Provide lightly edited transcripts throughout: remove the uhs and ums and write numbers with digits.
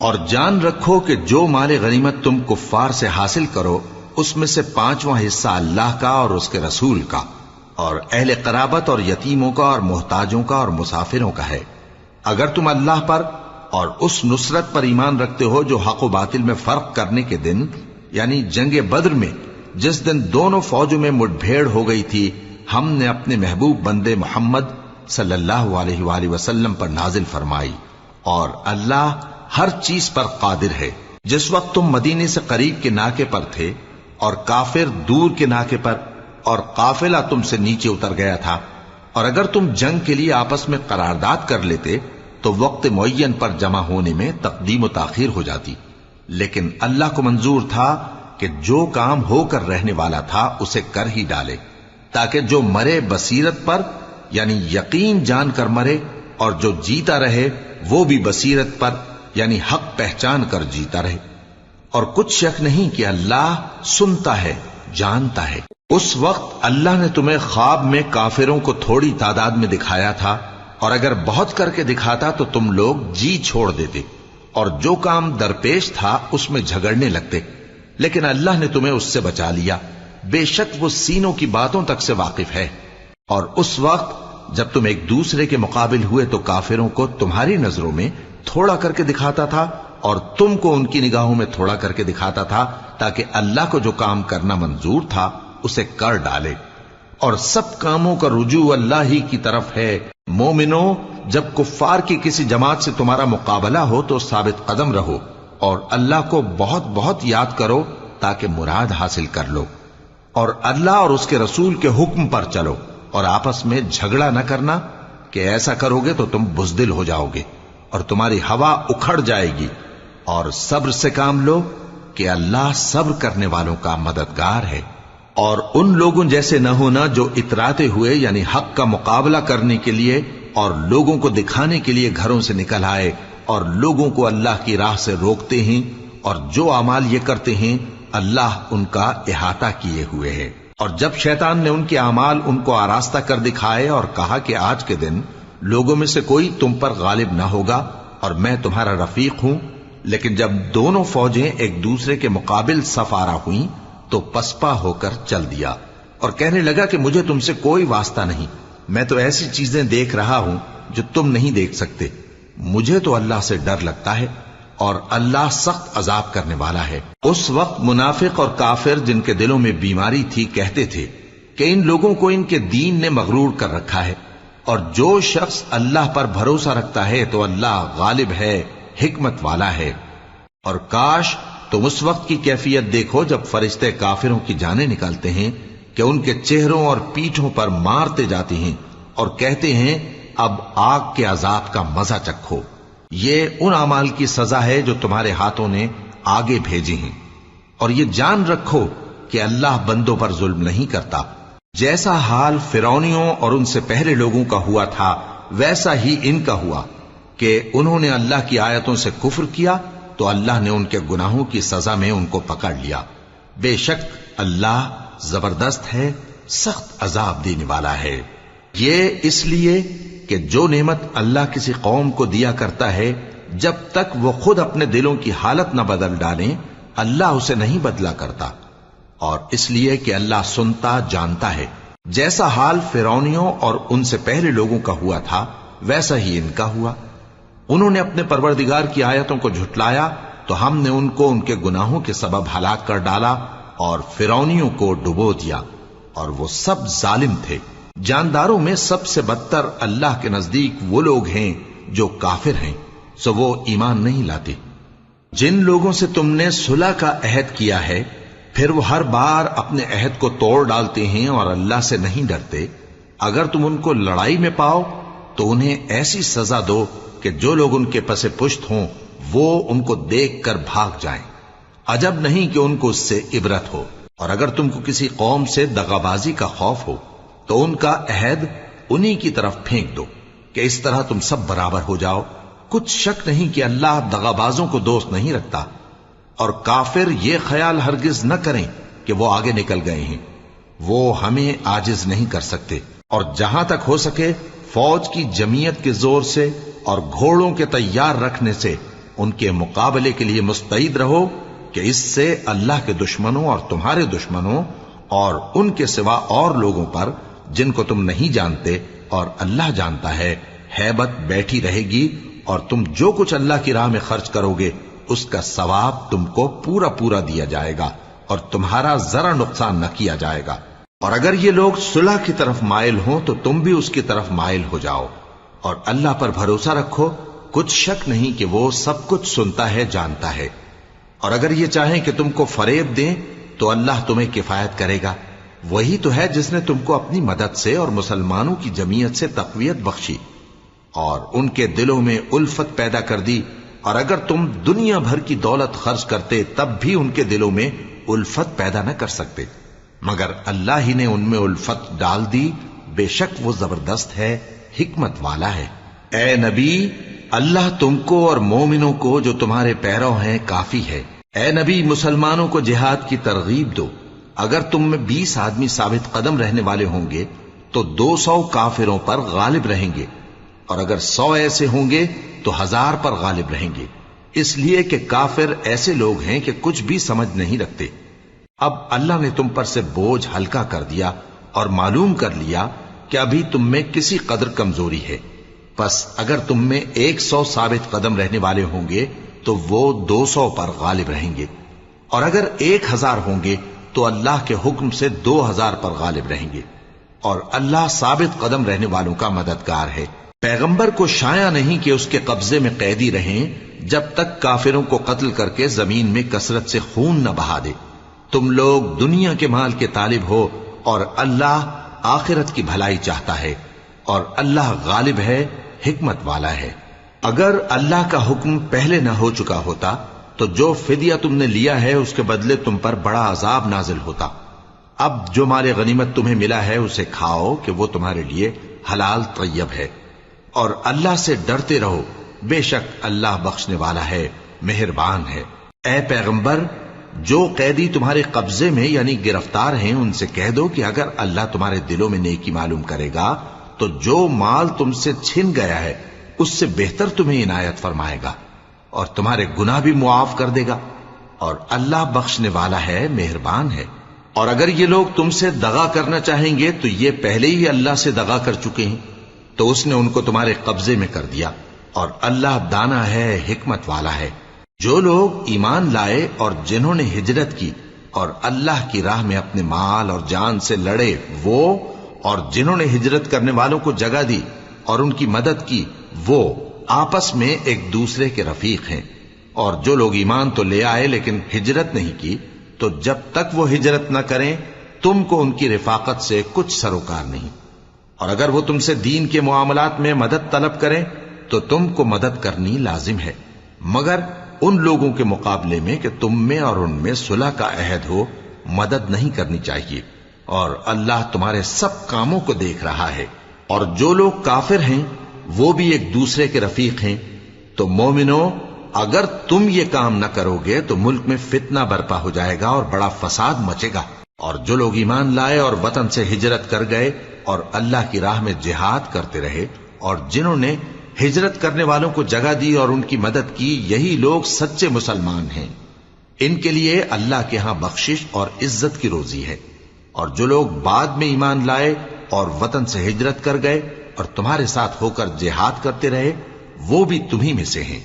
اور جان رکھو کہ جو مال غنیمت تم کفار سے حاصل کرو اس میں سے 5واں حصہ اللہ کا اور اس کے رسول کا اور اہل قرابت اور یتیموں کا اور محتاجوں کا اور مسافروں کا ہے، اگر تم اللہ پر اور اس نصرت پر ایمان رکھتے ہو جو حق و باطل میں فرق کرنے کے دن، یعنی جنگ بدر میں جس دن دونوں فوجوں میں مٹ بھیڑ ہو گئی تھی، ہم نے اپنے محبوب بندے محمد صلی اللہ علیہ وآلہ وسلم پر نازل فرمائی، اور اللہ ہر چیز پر قادر ہے۔ جس وقت تم مدینے سے قریب کے ناکے پر تھے اور کافر دور کے ناکے پر، اور قافلہ تم سے نیچے اتر گیا تھا، اور اگر تم جنگ کے لیے آپس میں قرارداد کر لیتے تو وقت معین پر جمع ہونے میں تقدیم و تاخیر ہو جاتی، لیکن اللہ کو منظور تھا کہ جو کام ہو کر رہنے والا تھا اسے کر ہی ڈالے، تاکہ جو مرے بصیرت پر یعنی یقین جان کر مرے، اور جو جیتا رہے وہ بھی بصیرت پر یعنی حق پہچان کر جیتا رہے۔ اور کچھ شک نہیں کہ اللہ سنتا ہے، جانتا ہے۔ اس وقت اللہ نے تمہیں خواب میں کافروں کو تھوڑی تعداد میں دکھایا تھا، اور اگر بہت کر کے دکھاتا تو تم لوگ جی چھوڑ دیتے اور جو کام درپیش تھا اس میں جھگڑنے لگتے، لیکن اللہ نے تمہیں اس سے بچا لیا، بے شک وہ سینوں کی باتوں تک سے واقف ہے۔ اور اس وقت جب تم ایک دوسرے کے مقابل ہوئے تو کافروں کو تمہاری نظروں میں تھوڑا کر کے دکھاتا تھا اور تم کو ان کی نگاہوں میں تھوڑا کر کے دکھاتا تھا، تاکہ اللہ کو جو کام کرنا منظور تھا اسے کر ڈالے، اور سب کاموں کا رجوع اللہ ہی کی طرف ہے۔ مومنو، جب کفار کی کسی جماعت سے تمہارا مقابلہ ہو تو ثابت قدم رہو اور اللہ کو بہت بہت یاد کرو تاکہ مراد حاصل کر لو، اور اللہ اور اس کے رسول کے حکم پر چلو، اور آپس میں جھگڑا نہ کرنا کہ ایسا کرو گے تو تم بزدل ہو جاؤ گے اور تمہاری ہوا اکھڑ جائے گی، اور صبر سے کام لو کہ اللہ صبر کرنے والوں کا مددگار ہے۔ اور ان لوگوں جیسے نہ ہونا جو اتراتے ہوئے یعنی حق کا مقابلہ کرنے کے لیے اور لوگوں کو دکھانے کے لیے گھروں سے نکل آئے اور لوگوں کو اللہ کی راہ سے روکتے ہیں، اور جو اعمال یہ کرتے ہیں اللہ ان کا احاطہ کیے ہوئے ہے۔ اور جب شیطان نے ان کے اعمال ان کو آراستہ کر دکھائے اور کہا کہ آج کے دن لوگوں میں سے کوئی تم پر غالب نہ ہوگا اور میں تمہارا رفیق ہوں، لیکن جب دونوں فوجیں ایک دوسرے کے مقابل صف آرا ہوئیں تو پسپا ہو کر چل دیا اور کہنے لگا کہ مجھے تم سے کوئی واسطہ نہیں، میں تو ایسی چیزیں دیکھ رہا ہوں جو تم نہیں دیکھ سکتے، مجھے تو اللہ سے ڈر لگتا ہے اور اللہ سخت عذاب کرنے والا ہے۔ اس وقت منافق اور کافر جن کے دلوں میں بیماری تھی کہتے تھے کہ ان لوگوں کو ان کے دین نے مغرور کر رکھا ہے، اور جو شخص اللہ پر بھروسہ رکھتا ہے تو اللہ غالب ہے، حکمت والا ہے۔ اور کاش تم اس وقت کی کیفیت دیکھو جب فرشتے کافروں کی جانیں نکالتے ہیں کہ ان کے چہروں اور پیٹھوں پر مارتے جاتے ہیں اور کہتے ہیں اب آگ کے عذاب کا مزہ چکھو، یہ ان اعمال کی سزا ہے جو تمہارے ہاتھوں نے آگے بھیجی ہیں۔ اور یہ جان رکھو کہ اللہ بندوں پر ظلم نہیں کرتا، جیسا حال فرعونیوں اور ان سے پہلے لوگوں کا ہوا تھا ویسا ہی ان کا ہوا کہ انہوں نے اللہ کی آیتوں سے کفر کیا تو اللہ نے ان کے گناہوں کی سزا میں ان کو پکڑ لیا، بے شک اللہ زبردست ہے، سخت عذاب دینے والا ہے۔ یہ اس لیے کہ جو نعمت اللہ کسی قوم کو دیا کرتا ہے جب تک وہ خود اپنے دلوں کی حالت نہ بدل ڈالیں اللہ اسے نہیں بدلا کرتا، اور اس لیے کہ اللہ سنتا جانتا ہے۔ جیسا حال فرعونیوں اور ان سے پہلے لوگوں کا ہوا تھا ویسا ہی ان کا ہوا، انہوں نے اپنے پروردگار کی آیتوں کو جھٹلایا تو ہم نے ان کو ان کے گناہوں کے سبب ہلاک کر ڈالا اور فرعونیوں کو ڈبو دیا، اور وہ سب ظالم تھے۔ جانداروں میں سب سے بدتر اللہ کے نزدیک وہ لوگ ہیں جو کافر ہیں، سو وہ ایمان نہیں لاتے۔ جن لوگوں سے تم نے صلح کا عہد کیا ہے پھر وہ ہر بار اپنے عہد کو توڑ ڈالتے ہیں اور اللہ سے نہیں ڈرتے، اگر تم ان کو لڑائی میں پاؤ تو انہیں ایسی سزا دو کہ جو لوگ ان کے پس پشت ہوں وہ ان کو دیکھ کر بھاگ جائیں، عجب نہیں کہ ان کو اس سے عبرت ہو۔ اور اگر تم کو کسی قوم سے دغابازی کا خوف ہو تو ان کا عہد انہی کی طرف پھینک دو کہ اس طرح تم سب برابر ہو جاؤ، کچھ شک نہیں کہ اللہ دغابازوں کو دوست نہیں رکھتا۔ اور کافر یہ خیال ہرگز نہ کریں کہ وہ آگے نکل گئے ہیں، وہ ہمیں عاجز نہیں کر سکتے، اور جہاں تک ہو سکے فوج کی جمعیت کے زور سے اور گھوڑوں کے تیار رکھنے سے ان کے مقابلے کے لیے مستعد رہو کہ اس سے اللہ کے دشمنوں اور تمہارے دشمنوں اور ان کے سوا اور لوگوں پر جن کو تم نہیں جانتے اور اللہ جانتا ہے ہیبت بیٹھی رہے گی، اور تم جو کچھ اللہ کی راہ میں خرچ کرو گے اس کا ثواب تم کو پورا پورا دیا جائے گا اور تمہارا ذرا نقصان نہ کیا جائے گا۔ اور اگر یہ لوگ صلح کی طرف مائل ہوں تو تم بھی اس کی طرف مائل ہو جاؤ، اور اللہ پر بھروسہ رکھو، کچھ شک نہیں کہ وہ سب کچھ سنتا ہے، جانتا ہے۔ اور اگر یہ چاہیں کہ تم کو فریب دیں تو اللہ تمہیں کفایت کرے گا، وہی تو ہے جس نے تم کو اپنی مدد سے اور مسلمانوں کی جمعیت سے تقویت بخشی اور ان کے دلوں میں الفت پیدا کر دی، اور اگر تم دنیا بھر کی دولت خرچ کرتے تب بھی ان کے دلوں میں الفت پیدا نہ کر سکتے، مگر اللہ ہی نے ان میں الفت ڈال دی، بے شک وہ زبردست ہے، حکمت والا ہے۔ اے نبی، اللہ تم کو اور مومنوں کو جو تمہارے پیرو ہیں کافی ہے۔ اے نبی، مسلمانوں کو جہاد کی ترغیب دو۔ اگر تم میں 20 آدمی ثابت قدم رہنے والے ہوں گے تو 200 کافروں پر غالب رہیں گے، اور اگر 100 ایسے ہوں گے تو 1000 پر غالب رہیں گے، اس لیے کہ کافر ایسے لوگ ہیں کہ کچھ بھی سمجھ نہیں رکھتے۔ اب اللہ نے تم پر سے بوجھ ہلکا کر دیا اور معلوم کر لیا کہ ابھی تم میں کسی قدر کمزوری ہے، پس اگر تم میں 100 ثابت قدم رہنے والے ہوں گے تو وہ 200 پر غالب رہیں گے، اور اگر 1000 ہوں گے تو اللہ کے حکم سے 2000 پر غالب رہیں گے، اور اللہ ثابت قدم رہنے والوں کا مددگار ہے۔ پیغمبر کو شایع نہیں کہ اس کے قبضے میں قیدی رہیں جب تک کافروں کو قتل کر کے زمین میں کثرت سے خون نہ بہا دے۔ تم لوگ دنیا کے مال کے طالب ہو اور اللہ آخرت کی بھلائی چاہتا ہے، اور اللہ غالب ہے، حکمت والا ہے۔ اگر اللہ کا حکم پہلے نہ ہو چکا ہوتا تو جو فدیہ تم نے لیا ہے اس کے بدلے تم پر بڑا عذاب نازل ہوتا۔ اب جو مال غنیمت تمہیں ملا ہے اسے کھاؤ کہ وہ تمہارے لیے حلال طیب ہے، اور اللہ سے ڈرتے رہو، بے شک اللہ بخشنے والا ہے، مہربان ہے۔ اے پیغمبر، جو قیدی تمہارے قبضے میں یعنی گرفتار ہیں ان سے کہہ دو کہ اگر اللہ تمہارے دلوں میں نیکی معلوم کرے گا تو جو مال تم سے چھن گیا ہے اس سے بہتر تمہیں عنایت فرمائے گا، اور تمہارے گناہ بھی معاف کر دے گا، اور اللہ بخشنے والا ہے، مہربان ہے۔ اور اگر یہ لوگ تم سے دغا کرنا چاہیں گے تو یہ پہلے ہی اللہ سے دغا کر چکے ہیں، تو اس نے ان کو تمہارے قبضے میں کر دیا، اور اللہ دانا ہے، حکمت والا ہے۔ جو لوگ ایمان لائے اور جنہوں نے ہجرت کی اور اللہ کی راہ میں اپنے مال اور جان سے لڑے، وہ اور جنہوں نے ہجرت کرنے والوں کو جگہ دی اور ان کی مدد کی، وہ آپس میں ایک دوسرے کے رفیق ہیں۔ اور جو لوگ ایمان تو لے آئے لیکن ہجرت نہیں کی، تو جب تک وہ ہجرت نہ کریں تم کو ان کی رفاقت سے کچھ سروکار نہیں، اور اگر وہ تم سے دین کے معاملات میں مدد طلب کریں تو تم کو مدد کرنی لازم ہے، مگر ان لوگوں کے مقابلے میں کہ تم میں اور ان میں صلح کا عہد ہو مدد نہیں کرنی چاہیے، اور اللہ تمہارے سب کاموں کو دیکھ رہا ہے۔ اور جو لوگ کافر ہیں وہ بھی ایک دوسرے کے رفیق ہیں۔ تو مومنو، اگر تم یہ کام نہ کرو گے تو ملک میں فتنہ برپا ہو جائے گا اور بڑا فساد مچے گا۔ اور جو لوگ ایمان لائے اور وطن سے ہجرت کر گئے اور اللہ کی راہ میں جہاد کرتے رہے، اور جنہوں نے ہجرت کرنے والوں کو جگہ دی اور ان کی مدد کی، یہی لوگ سچے مسلمان ہیں۔ ان کے لیے اللہ کے ہاں بخشش اور عزت کی روزی ہے۔ اور جو لوگ بعد میں ایمان لائے اور وطن سے ہجرت کر گئے اور تمہارے ساتھ ہو کر جہاد کرتے رہے، وہ بھی تمہیں میں سے ہیں،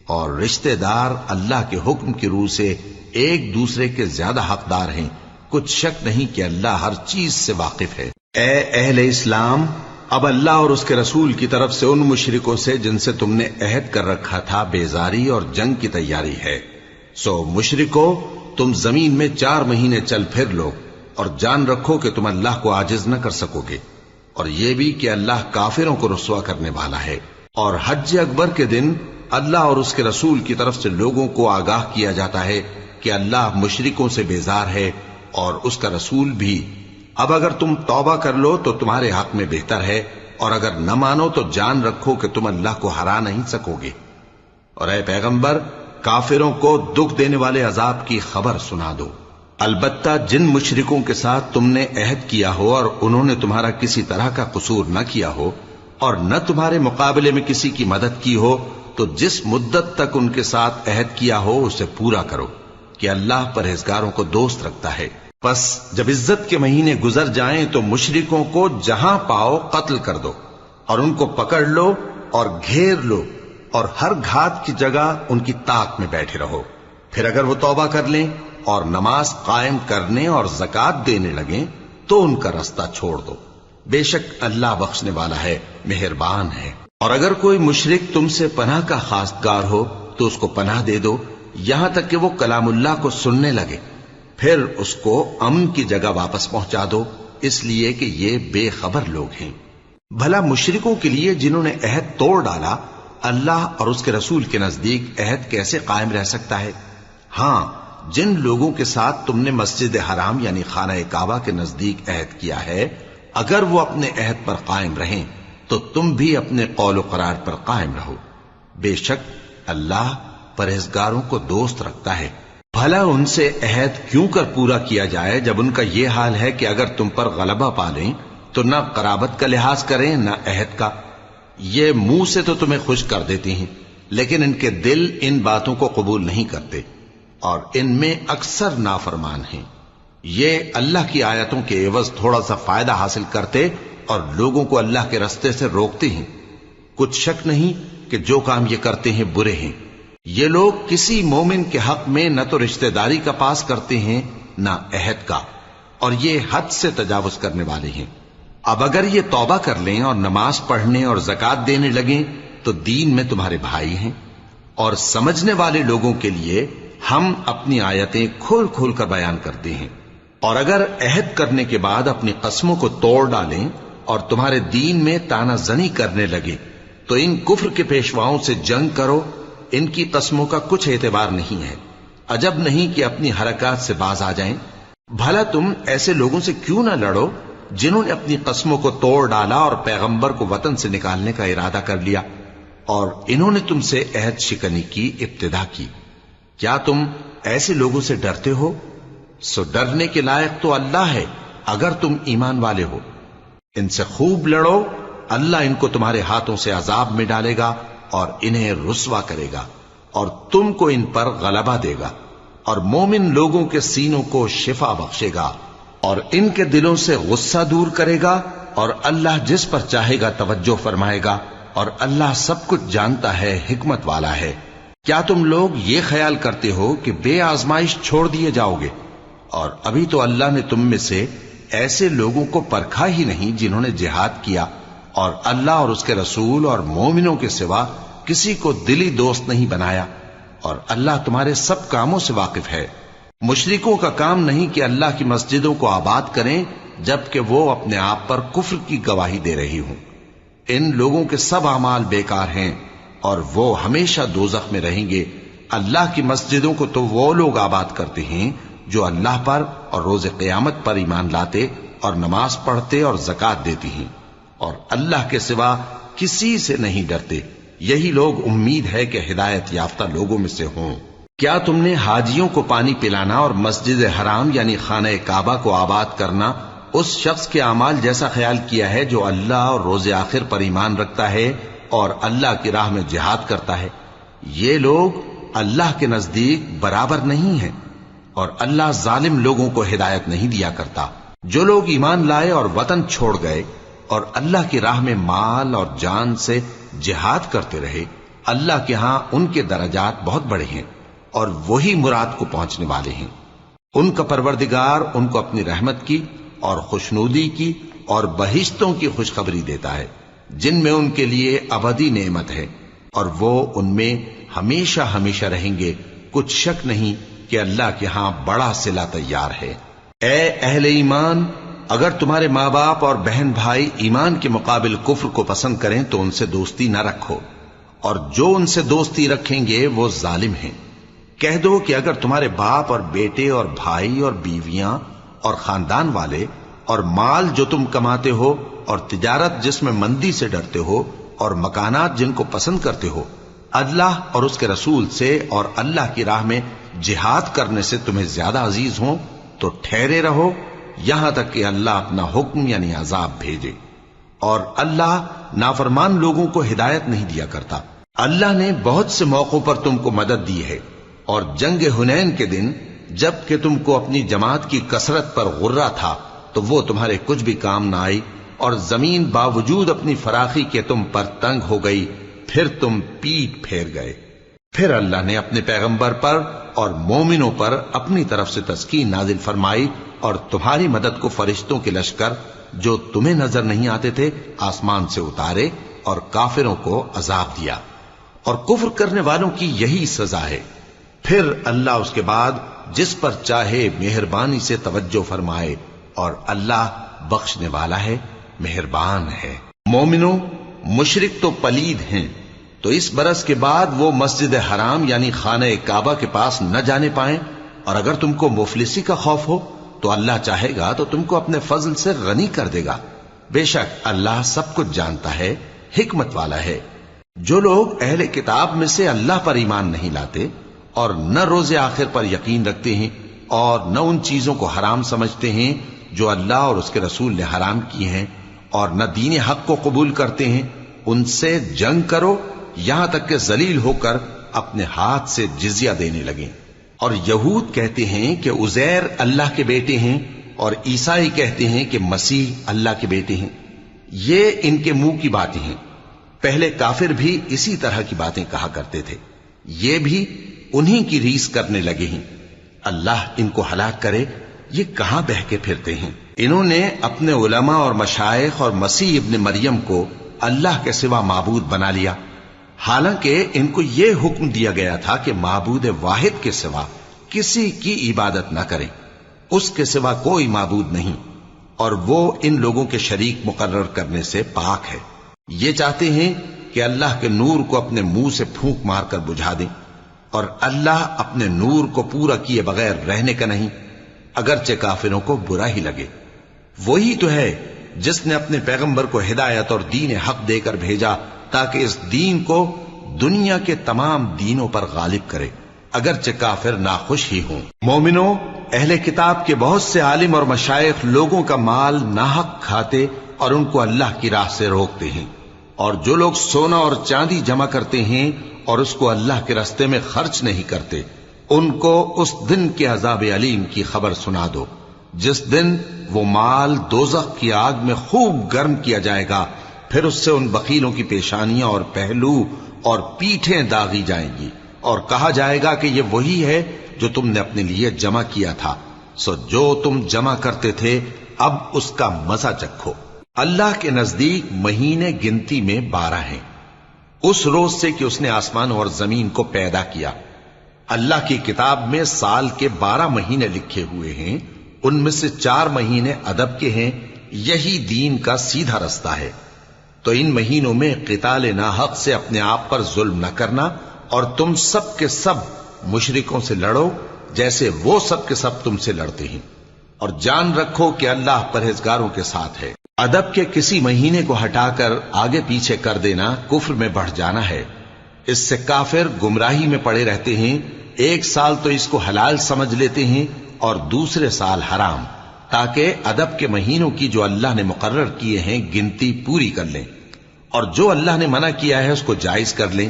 اور رشتہ دار اللہ کے حکم کی روح سے ایک دوسرے کے زیادہ حقدار ہیں، کچھ شک نہیں کہ اللہ ہر چیز سے واقف ہے۔ اے اہل اسلام، اب اللہ اور اس کے رسول کی طرف سے ان مشرکوں سے جن سے تم نے عہد کر رکھا تھا بیزاری اور جنگ کی تیاری ہے۔ سو مشرکو، تم زمین میں 4 مہینے چل پھر لو، اور جان رکھو کہ تم اللہ کو عاجز نہ کر سکو گے، اور یہ بھی کہ اللہ کافروں کو رسوا کرنے والا ہے۔ اور حج اکبر کے دن اللہ اور اس کے رسول کی طرف سے لوگوں کو آگاہ کیا جاتا ہے کہ اللہ مشرکوں سے بیزار ہے اور اس کا رسول بھی۔ اب اگر تم توبہ کر لو تو تمہارے حق میں بہتر ہے، اور اگر نہ مانو تو جان رکھو کہ تم اللہ کو ہرا نہیں سکو گے۔ اور اے پیغمبر، کافروں کو دکھ دینے والے عذاب کی خبر سنا دو۔ البتہ جن مشرکوں کے ساتھ تم نے عہد کیا ہو اور انہوں نے تمہارا کسی طرح کا قصور نہ کیا ہو اور نہ تمہارے مقابلے میں کسی کی مدد کی ہو، تو جس مدت تک ان کے ساتھ عہد کیا ہو اسے پورا کرو کہ اللہ پرہیزگاروں کو دوست رکھتا ہے۔ پس جب عزت کے مہینے گزر جائیں تو مشرکوں کو جہاں پاؤ قتل کر دو اور ان کو پکڑ لو اور گھیر لو اور ہر گھات کی جگہ ان کی طاق میں بیٹھے رہو۔ پھر اگر وہ توبہ کر لیں اور نماز قائم کرنے اور زکوٰۃ دینے لگیں تو ان کا رستہ چھوڑ دو، بے شک اللہ بخشنے والا ہے، مہربان ہے۔ اور اگر کوئی مشرک تم سے پناہ کا خواستگار ہو تو اس کو پناہ دے دو یہاں تک کہ وہ کلام اللہ کو سننے لگے، پھر اس کو امن کی جگہ واپس پہنچا دو، اس لیے کہ یہ بے خبر لوگ ہیں۔ بھلا مشرکوں کے لیے جنہوں نے عہد توڑ ڈالا اللہ اور اس کے رسول کے نزدیک عہد کیسے قائم رہ سکتا ہے؟ ہاں، جن لوگوں کے ساتھ تم نے مسجد حرام یعنی خانہ کعبہ کے نزدیک عہد کیا ہے، اگر وہ اپنے عہد پر قائم رہیں تو تم بھی اپنے قول و قرار پر قائم رہو، بے شک اللہ پرہیزگاروں کو دوست رکھتا ہے۔ بھلا ان سے عہد کیوں کر پورا کیا جائے جب ان کا یہ حال ہے کہ اگر تم پر غلبہ پا لیں تو نہ قرابت کا لحاظ کریں نہ عہد کا۔ یہ منہ سے تو تمہیں خوش کر دیتی ہیں لیکن ان کے دل ان باتوں کو قبول نہیں کرتے اور ان میں اکثر نافرمان ہیں۔ یہ اللہ کی آیتوں کے عوض تھوڑا سا فائدہ حاصل کرتے اور لوگوں کو اللہ کے رستے سے روکتے ہیں۔ کچھ شک نہیں کہ جو کام یہ کرتے ہیں برے ہیں۔ یہ لوگ کسی مومن کے حق میں نہ تو رشتہ داری کا پاس کرتے ہیں نہ عہد کا، اور یہ حد سے تجاوز کرنے والے ہیں۔ اب اگر یہ توبہ کر لیں اور نماز پڑھنے اور زکوٰۃ دینے لگیں تو دین میں تمہارے بھائی ہیں، اور سمجھنے والے لوگوں کے لیے ہم اپنی آیتیں کھول کھول کر بیان کرتے ہیں۔ اور اگر عہد کرنے کے بعد اپنی قسموں کو توڑ ڈالیں اور تمہارے دین میں تانا زنی کرنے لگے تو ان کفر کے پیشواؤں سے جنگ کرو، ان کی قسموں کا کچھ اعتبار نہیں ہے، عجب نہیں کہ اپنی حرکات سے باز آ جائیں۔ بھلا تم ایسے لوگوں سے کیوں نہ لڑو جنہوں نے اپنی قسموں کو توڑ ڈالا اور پیغمبر کو وطن سے نکالنے کا ارادہ کر لیا، اور انہوں نے تم سے عہد شکنی کی ابتدا کی۔ کیا تم ایسے لوگوں سے ڈرتے ہو؟ سو ڈرنے کے لائق تو اللہ ہے اگر تم ایمان والے ہو۔ ان سے خوب لڑو، اللہ ان کو تمہارے ہاتھوں سے عذاب میں ڈالے گا اور انہیں رسوا کرے گا، اور تم کو ان پر غلبہ دے گا، اور مومن لوگوں کے سینوں کو شفا بخشے گا اور ان کے دلوں سے غصہ دور کرے گا، اور اللہ جس پر چاہے گا توجہ فرمائے گا، اور اللہ سب کچھ جانتا ہے، حکمت والا ہے۔ کیا تم لوگ یہ خیال کرتے ہو کہ بے آزمائش چھوڑ دیے جاؤ گے؟ اور ابھی تو اللہ نے تم میں سے ایسے لوگوں کو پرکھا ہی نہیں جنہوں نے جہاد کیا، اور اللہ اور اس کے رسول اور مومنوں کے سوا کسی کو دلی دوست نہیں بنایا، اور اللہ تمہارے سب کاموں سے واقف ہے۔ مشرکوں کا کام نہیں کہ اللہ کی مسجدوں کو آباد کریں جبکہ وہ اپنے آپ پر کفر کی گواہی دے رہی ہوں۔ ان لوگوں کے سب اعمال بیکار ہیں اور وہ ہمیشہ دوزخ میں رہیں گے۔ اللہ کی مسجدوں کو تو وہ لوگ آباد کرتے ہیں جو اللہ پر اور روز قیامت پر ایمان لاتے اور نماز پڑھتے اور زکوٰۃ دیتی ہیں، اور اللہ کے سوا کسی سے نہیں ڈرتے۔ یہی لوگ امید ہے کہ ہدایت یافتہ لوگوں میں سے ہوں۔ کیا تم نے حاجیوں کو پانی پلانا اور مسجد حرام یعنی خانہ کعبہ کو آباد کرنا اس شخص کے اعمال جیسا خیال کیا ہے جو اللہ اور روز آخر پر ایمان رکھتا ہے اور اللہ کی راہ میں جہاد کرتا ہے؟ یہ لوگ اللہ کے نزدیک برابر نہیں ہیں، اور اللہ ظالم لوگوں کو ہدایت نہیں دیا کرتا۔ جو لوگ ایمان لائے اور وطن چھوڑ گئے اور اللہ کی راہ میں مال اور جان سے جہاد کرتے رہے، اللہ کے ہاں ان کے درجات بہت بڑے ہیں اور وہی مراد کو پہنچنے والے ہیں۔ ان کا پروردگار ان کو اپنی رحمت کی اور خوشنودی کی اور بہشتوں کی خوشخبری دیتا ہے جن میں ان کے لیے ابدی نعمت ہے، اور وہ ان میں ہمیشہ ہمیشہ رہیں گے۔ کچھ شک نہیں کہ اللہ کے ہاں بڑا صلہ تیار ہے۔ اے اہل ایمان، اگر تمہارے ماں باپ اور بہن بھائی ایمان کے مقابل کفر کو پسند کریں تو ان سے دوستی نہ رکھو، اور جو ان سے دوستی رکھیں گے وہ ظالم ہیں۔ کہہ دو کہ اگر تمہارے باپ اور بیٹے اور بھائی اور بیویاں اور خاندان والے اور مال جو تم کماتے ہو اور تجارت جس میں مندی سے ڈرتے ہو اور مکانات جن کو پسند کرتے ہو اللہ اور اس کے رسول سے اور اللہ کی راہ میں جہاد کرنے سے تمہیں زیادہ عزیز ہوں تو ٹھہرے رہو یہاں تک کہ اللہ اپنا حکم یعنی عذاب بھیجے، اور اللہ نافرمان لوگوں کو ہدایت نہیں دیا کرتا۔ اللہ نے بہت سے موقعوں پر تم کو مدد دی ہے، اور جنگ حنین کے دن جب کہ تم کو اپنی جماعت کی کثرت پر غرہ تھا تو وہ تمہارے کچھ بھی کام نہ آئی، اور زمین باوجود اپنی فراخی کے تم پر تنگ ہو گئی، پھر تم پیٹ پھیر گئے۔ پھر اللہ نے اپنے پیغمبر پر اور مومنوں پر اپنی طرف سے تسکین نازل فرمائی، اور تمہاری مدد کو فرشتوں کے لشکر جو تمہیں نظر نہیں آتے تھے آسمان سے اتارے، اور کافروں کو عذاب دیا، اور کفر کرنے والوں کی یہی سزا ہے۔ پھر اللہ اس کے بعد جس پر چاہے مہربانی سے توجہ فرمائے، اور اللہ بخشنے والا ہے، مہربان ہے۔ مومنوں، مشرک تو پلید ہیں، تو اس برس کے بعد وہ مسجد حرام یعنی خانہ کعبہ کے پاس نہ جانے پائیں، اور اگر تم کو مفلسی کا خوف ہو تو اللہ چاہے گا تو تم کو اپنے فضل سے غنی کر دے گا۔ بے شک اللہ سب کچھ جانتا ہے، حکمت والا ہے۔ جو لوگ اہل کتاب میں سے اللہ پر ایمان نہیں لاتے، اور نہ روز آخر پر یقین رکھتے ہیں، اور نہ ان چیزوں کو حرام سمجھتے ہیں جو اللہ اور اس کے رسول نے حرام کی ہیں، اور نہ دین حق کو قبول کرتے ہیں، ان سے جنگ کرو یہاں تک کہ ذلیل ہو کر اپنے ہاتھ سے جزیہ دینے لگیں۔ اور یہود کہتے ہیں کہ عزیر اللہ کے بیٹے ہیں، اور عیسائی کہتے ہیں کہ مسیح اللہ کے بیٹے ہیں۔ یہ ان کے منہ کی باتیں ہیں، پہلے کافر بھی اسی طرح کی باتیں کہا کرتے تھے، یہ بھی انہی کی ریس کرنے لگے ہیں۔ اللہ ان کو ہلاک کرے، یہ کہاں بہہ کے پھرتے ہیں۔ انہوں نے اپنے علماء اور مشائخ اور مسیح ابن مریم کو اللہ کے سوا معبود بنا لیا، حالانکہ ان کو یہ حکم دیا گیا تھا کہ معبود واحد کے سوا کسی کی عبادت نہ کریں، اس کے سوا کوئی معبود نہیں، اور وہ ان لوگوں کے شریک مقرر کرنے سے پاک ہے۔ یہ چاہتے ہیں کہ اللہ کے نور کو اپنے منہ سے پھونک مار کر بجھا دیں، اور اللہ اپنے نور کو پورا کیے بغیر رہنے کا نہیں، اگرچہ کافروں کو برا ہی لگے۔ وہی تو ہے جس نے اپنے پیغمبر کو ہدایت اور دین حق دے کر بھیجا تاکہ اس دین کو دنیا کے تمام دینوں پر غالب کرے، اگرچہ کافر ناخوش ہی ہوں۔ مومنوں، اہل کتاب کے بہت سے عالم اور مشائخ لوگوں کا مال ناحق کھاتے اور ان کو اللہ کی راہ سے روکتے ہیں، اور جو لوگ سونا اور چاندی جمع کرتے ہیں اور اس کو اللہ کے راستے میں خرچ نہیں کرتے، ان کو اس دن کے عذاب علیم کی خبر سنا دو، جس دن وہ مال دوزخ کی آگ میں خوب گرم کیا جائے گا، پھر اس سے ان بخیلوں کی پیشانیاں اور پہلو اور پیٹھیں داغی جائیں گی، اور کہا جائے گا کہ یہ وہی ہے جو تم نے اپنے لیے جمع کیا تھا، سو جو تم جمع کرتے تھے اب اس کا مزہ چکھو۔ اللہ کے نزدیک مہینے گنتی میں 12 ہیں، اس روز سے کہ اس نے آسمان اور زمین کو پیدا کیا۔ اللہ کی کتاب میں سال کے 12 مہینے لکھے ہوئے ہیں، ان میں سے 4 مہینے ادب کے ہیں، یہی دین کا سیدھا رستہ ہے۔ تو ان مہینوں میں قتال ناحق سے اپنے آپ پر ظلم نہ کرنا، اور تم سب کے سب مشرکوں سے لڑو جیسے وہ سب کے سب تم سے لڑتے ہیں، اور جان رکھو کہ اللہ پرہیزگاروں کے ساتھ ہے۔ ادب کے کسی مہینے کو ہٹا کر آگے پیچھے کر دینا کفر میں بڑھ جانا ہے، اس سے کافر گمراہی میں پڑے رہتے ہیں۔ ایک سال تو اس کو حلال سمجھ لیتے ہیں اور دوسرے سال حرام، تاکہ ادب کے مہینوں کی جو اللہ نے مقرر کیے ہیں گنتی پوری کر لیں، اور جو اللہ نے منع کیا ہے اس کو جائز کر لیں۔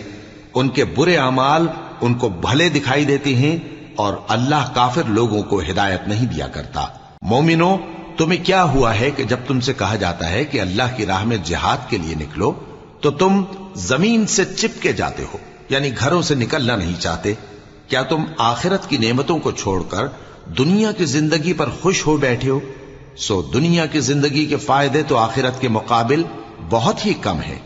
ان کے برے اعمال ان کو بھلے دکھائی دیتے ہیں، اور اللہ کافر لوگوں کو ہدایت نہیں دیا کرتا۔ مومنوں، تمہیں کیا ہوا ہے کہ جب تم سے کہا جاتا ہے کہ اللہ کی راہ میں جہاد کے لیے نکلو تو تم زمین سے چپکے جاتے ہو، یعنی گھروں سے نکلنا نہیں چاہتے؟ کیا تم آخرت کی نعمتوں کو چھوڑ کر دنیا کی زندگی پر خوش ہو بیٹھے ہو؟ سو دنیا کی زندگی کے فائدے تو آخرت کے مقابل بہت ہی کم ہے۔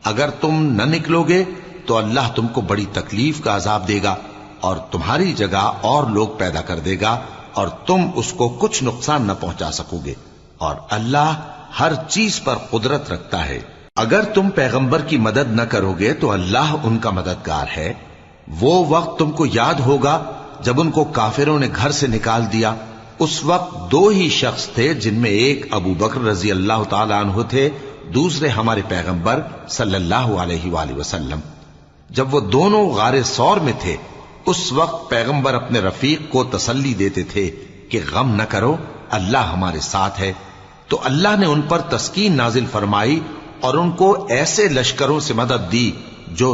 اگر تم نہ نکلو گے تو اللہ تم کو بڑی تکلیف کا عذاب دے گا، اور تمہاری جگہ اور لوگ پیدا کر دے گا، اور تم اس کو کچھ نقصان نہ پہنچا سکو گے، اور اللہ ہر چیز پر قدرت رکھتا ہے۔ اگر تم پیغمبر کی مدد نہ کرو گے تو اللہ ان کا مددگار ہے۔ وہ وقت تم کو یاد ہوگا جب ان کو کافروں نے گھر سے نکال دیا، اس وقت 2 ہی شخص تھے، جن میں ایک ابو بکر رضی اللہ تعالی عنہ تھے، دوسرے ہمارے پیغمبر صلی اللہ علیہ وآلہ وسلم۔ جب وہ دونوں غار ثور میں تھے، اس وقت پیغمبر اپنے رفیق کو تسلی دیتے تھے کہ غم نہ کرو، اللہ ہمارے ساتھ ہے۔ تو اللہ نے ان پر تسکین نازل فرمائی اور ان کو ایسے لشکروں سے مدد دی جو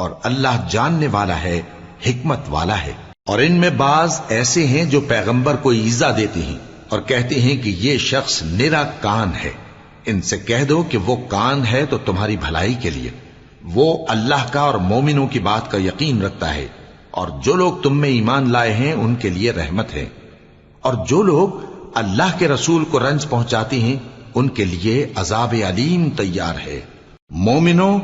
اور اللہ جاننے والا ہے، حکمت والا ہے۔ اور ان میں بعض ایسے ہیں جو پیغمبر کو ایذا دیتے ہیں اور کہتے ہیں کہ یہ شخص نرا کان ہے۔ ان سے کہہ دو کہ وہ کان ہے تو تمہاری بھلائی کے لیے، وہ اللہ کا اور مومنوں کی بات کا یقین رکھتا ہے، اور جو لوگ تم میں ایمان لائے ہیں ان کے لیے رحمت ہے، اور جو لوگ اللہ کے رسول کو رنج پہنچاتے ہیں ان کے لیے عذاب علیم تیار ہے۔ مومنوں،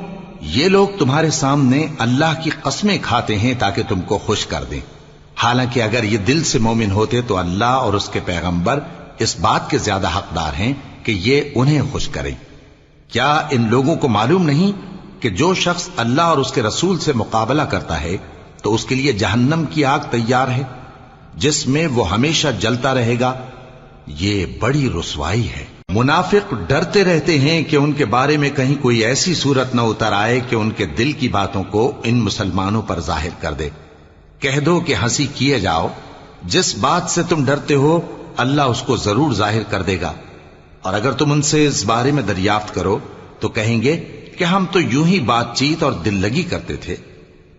یہ لوگ تمہارے سامنے اللہ کی قسمیں کھاتے ہیں تاکہ تم کو خوش کر دیں، حالانکہ اگر یہ دل سے مومن ہوتے تو اللہ اور اس کے پیغمبر اس بات کے زیادہ حقدار ہیں کہ یہ انہیں خوش کریں۔ کیا ان لوگوں کو معلوم نہیں کہ جو شخص اللہ اور اس کے رسول سے مقابلہ کرتا ہے تو اس کے لیے جہنم کی آگ تیار ہے جس میں وہ ہمیشہ جلتا رہے گا؟ یہ بڑی رسوائی ہے۔ منافق ڈرتے رہتے ہیں کہ ان کے بارے میں کہیں کوئی ایسی صورت نہ اتر آئے کہ ان کے دل کی باتوں کو ان مسلمانوں پر ظاہر کر دے۔ کہہ دو کہ ہنسی کیے جاؤ، جس بات سے تم ڈرتے ہو اللہ اس کو ضرور ظاہر کر دے گا، اور اگر تم ان سے اس بارے میں دریافت کرو تو کہیں گے کہ ہم تو یوں ہی بات چیت اور دل لگی کرتے تھے۔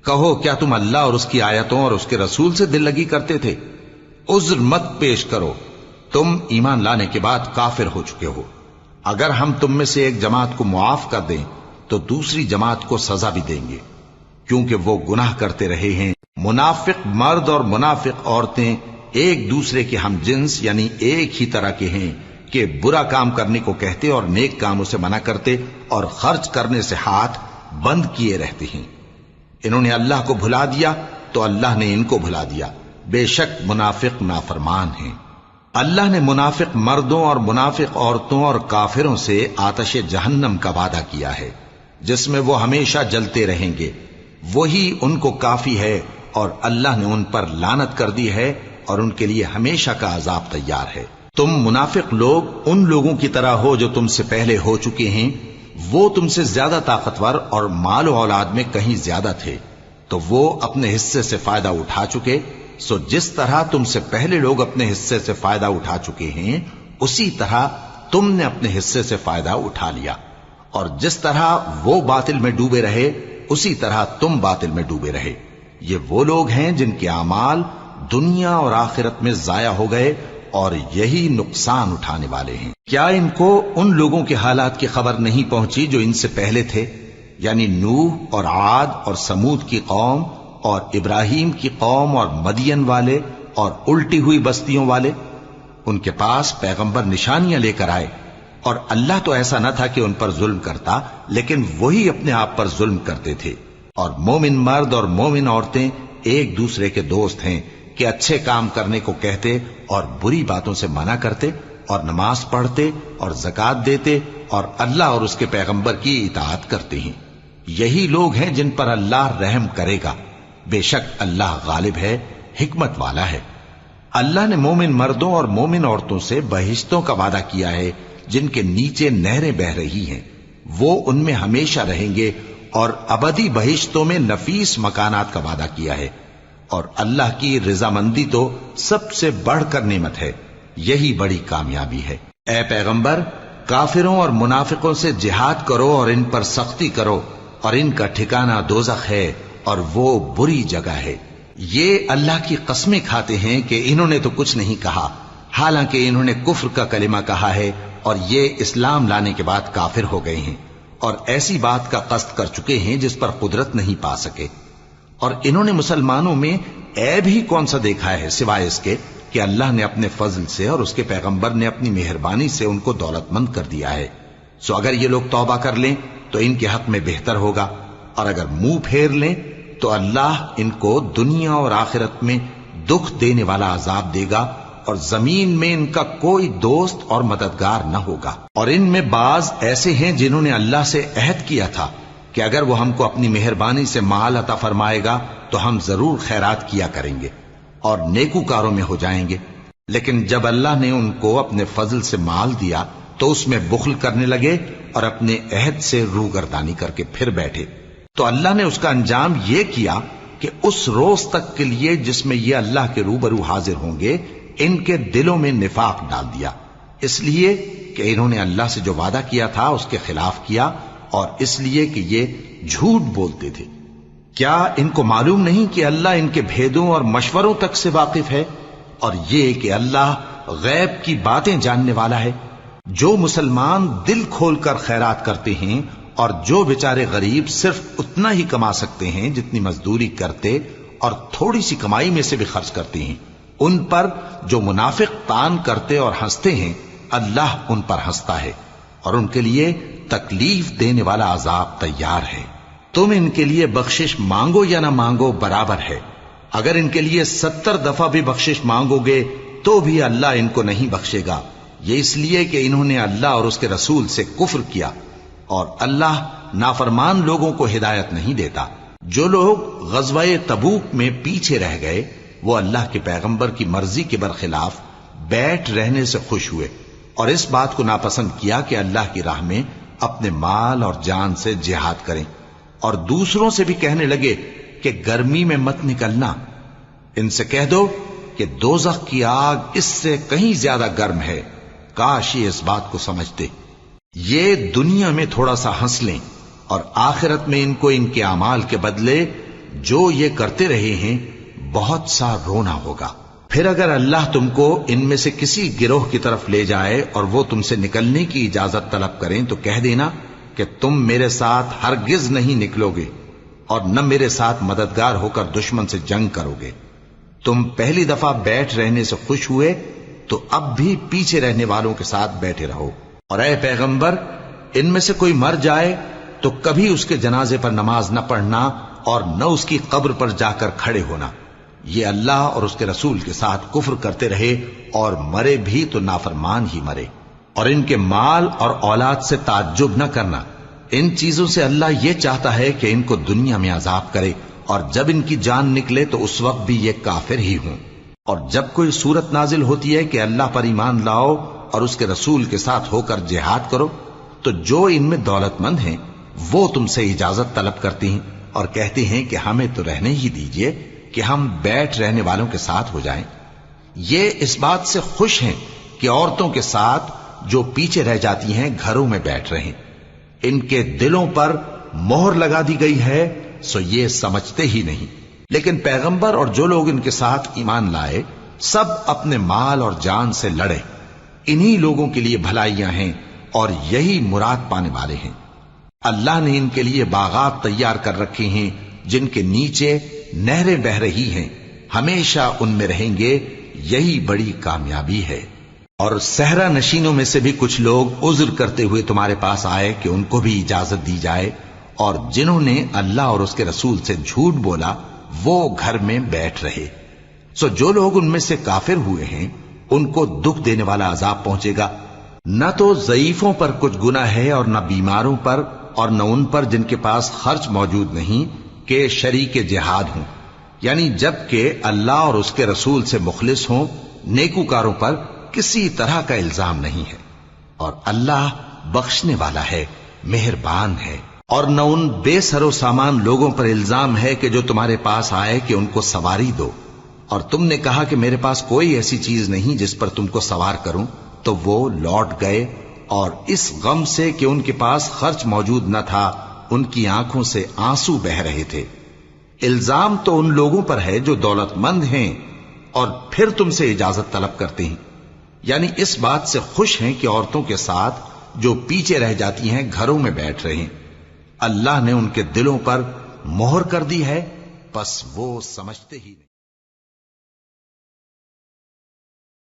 کہو کیا تم اللہ اور اس کی آیتوں اور اس کے رسول سے دل لگی کرتے تھے؟ عذر مت پیش کرو، تم ایمان لانے کے بعد کافر ہو چکے ہو۔ اگر ہم تم میں سے ایک جماعت کو معاف کر دیں تو دوسری جماعت کو سزا بھی دیں گے، کیونکہ وہ گناہ کرتے رہے ہیں۔ منافق مرد اور منافق عورتیں ایک دوسرے کے ہم جنس یعنی ایک ہی طرح کے ہیں کہ برا کام کرنے کو کہتے اور نیک کاموں سے منع کرتے اور خرچ کرنے سے ہاتھ بند کیے رہتے ہیں۔ انہوں نے اللہ کو بھلا دیا تو اللہ نے ان کو بھلا دیا، بے شک منافق نافرمان ہیں۔ اللہ نے منافق مردوں اور منافق عورتوں اور کافروں سے آتش جہنم کا وعدہ کیا ہے جس میں وہ ہمیشہ جلتے رہیں گے، وہی ان کو کافی ہے، اور اللہ نے ان پر لعنت کر دی ہے اور ان کے لیے ہمیشہ کا عذاب تیار ہے۔ تم منافق لوگ ان لوگوں کی طرح ہو جو تم سے پہلے ہو چکے ہیں، وہ تم سے زیادہ طاقتور اور مال و اولاد میں کہیں زیادہ تھے، تو وہ اپنے حصے سے فائدہ اٹھا چکے، سو جس طرح تم سے پہلے لوگ اپنے حصے سے فائدہ اٹھا چکے ہیں اسی طرح تم نے اپنے حصے سے فائدہ اٹھا لیا، اور جس طرح وہ باطل میں ڈوبے رہے اسی طرح تم باطل میں ڈوبے رہے۔ یہ وہ لوگ ہیں جن کے اعمال دنیا اور آخرت میں ضائع ہو گئے اور یہی نقصان اٹھانے والے ہیں۔ کیا ان کو ان لوگوں کے حالات کی خبر نہیں پہنچی جو ان سے پہلے تھے، یعنی نوح اور عاد اور سمود کی قوم اور ابراہیم کی قوم اور مدین والے اور الٹی ہوئی بستیوں والے؟ ان کے پاس پیغمبر نشانیاں لے کر آئے، اور اللہ تو ایسا نہ تھا کہ ان پر ظلم کرتا، لیکن وہی اپنے آپ پر ظلم کرتے تھے۔ اور مومن مرد اور مومن عورتیں ایک دوسرے کے دوست ہیں کہ اچھے کام کرنے کو کہتے اور بری باتوں سے منع کرتے، اور نماز پڑھتے اور زکوٰۃ دیتے اور اللہ اور اس کے پیغمبر کی اطاعت کرتے ہیں۔ یہی لوگ ہیں جن پر اللہ رحم کرے گا، بے شک اللہ غالب ہے، حکمت والا ہے۔ اللہ نے مومن مردوں اور مومن عورتوں سے بہشتوں کا وعدہ کیا ہے جن کے نیچے نہریں بہ رہی ہیں، وہ ان میں ہمیشہ رہیں گے، اور ابدی بہشتوں میں نفیس مکانات کا وعدہ کیا ہے، اور اللہ کی رضامندی تو سب سے بڑھ کر نعمت ہے، یہی بڑی کامیابی ہے۔ اے پیغمبر، کافروں اور منافقوں سے جہاد کرو اور ان پر سختی کرو، اور ان کا ٹھکانہ دوزخ ہے اور وہ بری جگہ ہے۔ یہ اللہ کی قسمیں کھاتے ہیں کہ انہوں نے تو کچھ نہیں کہا، حالانکہ انہوں نے کفر کا کلمہ کہا ہے اور یہ اسلام لانے کے بعد کافر ہو گئے ہیں، اور ایسی بات کا قصد کر چکے ہیں جس پر قدرت نہیں پا سکے۔ اور انہوں نے مسلمانوں میں عیب ہی کون سا دیکھا ہے سوائے اس کے کہ اللہ نے اپنے فضل سے اور اس کے پیغمبر نے اپنی مہربانی سے ان کو دولت مند کر دیا ہے۔ سو اگر یہ لوگ توبہ کر لیں تو ان کے حق میں بہتر ہوگا، اور اگر منہ پھیر لیں تو اللہ ان کو دنیا اور آخرت میں دکھ دینے والا عذاب دے گا، اور زمین میں ان کا کوئی دوست اور مددگار نہ ہوگا۔ اور ان میں بعض ایسے ہیں جنہوں نے اللہ سے عہد کیا تھا کہ اگر وہ ہم کو اپنی مہربانی سے مال عطا فرمائے گا تو ہم ضرور خیرات کیا کریں گے اور نیکوکاروں میں ہو جائیں گے، لیکن جب اللہ نے ان کو اپنے فضل سے مال دیا تو اس میں بخل کرنے لگے اور اپنے عہد سے روگردانی کر کے پھر بیٹھے، تو اللہ نے اس کا انجام یہ کیا کہ اس روز تک کے لیے جس میں یہ اللہ کے روبرو حاضر ہوں گے ان کے دلوں میں نفاق ڈال دیا، اس لیے کہ انہوں نے اللہ سے جو وعدہ کیا تھا اس کے خلاف کیا، اور اس لیے کہ یہ جھوٹ بولتے تھے۔ کیا ان کو معلوم نہیں کہ اللہ ان کے بھیدوں اور مشوروں تک سے واقف ہے، اور یہ کہ اللہ غیب کی باتیں جاننے والا ہے؟ جو مسلمان دل کھول کر خیرات کرتے ہیں اور جو بیچارے غریب صرف اتنا ہی کما سکتے ہیں جتنی مزدوری کرتے اور تھوڑی سی کمائی میں سے بھی خرچ کرتے ہیں، ان پر جو منافق تان کرتے اور ہنستے ہیں، اللہ ان پر ہنستا ہے اور ان کے لیے تکلیف دینے والا عذاب تیار ہے۔ تم ان کے لیے بخشش مانگو یا نہ مانگو برابر ہے، اگر ان کے لیے 70 دفعہ بھی بخشش مانگو گے تو بھی اللہ ان کو نہیں بخشے گا، یہ اس لیے کہ انہوں نے اللہ اور اس کے رسول سے کفر کیا، اور اللہ نافرمان لوگوں کو ہدایت نہیں دیتا۔ جو لوگ غزوہ تبوک میں پیچھے رہ گئے وہ اللہ کے پیغمبر کی مرضی کے برخلاف بیٹھ رہنے سے خوش ہوئے اور اس بات کو ناپسند کیا کہ اللہ کی راہ میں اپنے مال اور جان سے جہاد کریں، اور دوسروں سے بھی کہنے لگے کہ گرمی میں مت نکلنا، ان سے کہہ دو کہ دوزخ کی آگ اس سے کہیں زیادہ گرم ہے، کاش یہ اس بات کو سمجھتے۔ یہ دنیا میں تھوڑا سا ہنس لیں اور آخرت میں ان کو ان کے اعمال کے بدلے جو یہ کرتے رہے ہیں بہت سا رونا ہوگا۔ پھر اگر اللہ تم کو ان میں سے کسی گروہ کی طرف لے جائے اور وہ تم سے نکلنے کی اجازت طلب کریں تو کہہ دینا کہ تم میرے ساتھ ہرگز نہیں نکلو گے اور نہ میرے ساتھ مددگار ہو کر دشمن سے جنگ کرو گے۔ تم پہلی دفعہ بیٹھ رہنے سے خوش ہوئے تو اب بھی پیچھے رہنے والوں کے ساتھ بیٹھے رہو، اور اے پیغمبر ان میں سے کوئی مر جائے تو کبھی اس کے جنازے پر نماز نہ پڑھنا اور نہ اس کی قبر پر جا کر کھڑے ہونا، یہ اللہ اور اس کے رسول کے ساتھ کفر کرتے رہے اور مرے بھی تو نافرمان ہی مرے۔ اور ان کے مال اور اولاد سے تعجب نہ کرنا، ان چیزوں سے اللہ یہ چاہتا ہے کہ ان کو دنیا میں عذاب کرے اور جب ان کی جان نکلے تو اس وقت بھی یہ کافر ہی ہوں۔ اور جب کوئی صورت نازل ہوتی ہے کہ اللہ پر ایمان لاؤ اور اس کے رسول کے ساتھ ہو کر جہاد کرو تو جو ان میں دولت مند ہیں وہ تم سے اجازت طلب کرتی ہیں اور کہتے ہیں کہ ہمیں تو رہنے ہی دیجئے کہ ہم بیٹھ رہنے والوں کے ساتھ ہو جائیں۔ یہ اس بات سے خوش ہیں کہ عورتوں کے ساتھ جو پیچھے رہ جاتی ہیں گھروں میں بیٹھ رہیں، ان کے دلوں پر مہر لگا دی گئی ہے سو یہ سمجھتے ہی نہیں۔ لیکن پیغمبر اور جو لوگ ان کے ساتھ ایمان لائے سب اپنے مال اور جان سے لڑے، انہی لوگوں کے لیے بھلائیاں ہیں اور یہی مراد پانے والے ہیں۔ اللہ نے ان کے لیے باغات تیار کر رکھے ہیں جن کے نیچے نہریں بہ رہی ہیں، ہمیشہ ان میں رہیں گے، یہی بڑی کامیابی ہے۔ اور صحرا نشینوں میں سے بھی کچھ لوگ عذر کرتے ہوئے تمہارے پاس آئے کہ ان کو بھی اجازت دی جائے، اور جنہوں نے اللہ اور اس کے رسول سے جھوٹ بولا وہ گھر میں بیٹھ رہے۔ سو جو لوگ ان میں سے کافر ہوئے ہیں ان کو دکھ دینے والا عذاب پہنچے گا، نہ تو ضعیفوں پر کچھ گناہ ہے اور نہ بیماروں پر اور نہ ان پر جن کے پاس خرچ موجود نہیں کہ شریک جہاد ہوں، یعنی جب کہ اللہ اور اس کے رسول سے مخلص ہوں، نیکوکاروں پر کسی طرح کا الزام نہیں ہے، اور اللہ بخشنے والا ہے، مہربان ہے۔ اور نہ ان بے سر و سامان لوگوں پر الزام ہے کہ جو تمہارے پاس آئے کہ ان کو سواری دو، اور تم نے کہا کہ میرے پاس کوئی ایسی چیز نہیں جس پر تم کو سوار کروں، تو وہ لوٹ گئے، اور اس غم سے کہ ان کے پاس خرچ موجود نہ تھا ان کی آنکھوں سے آنسو بہ رہے تھے۔ الزام تو ان لوگوں پر ہے جو دولت مند ہیں اور پھر تم سے اجازت طلب کرتے ہیں، یعنی اس بات سے خوش ہیں کہ عورتوں کے ساتھ جو پیچھے رہ جاتی ہیں گھروں میں بیٹھ رہے ہیں۔ اللہ نے ان کے دلوں پر مہر کر دی ہے، پس وہ سمجھتے ہی نہیں۔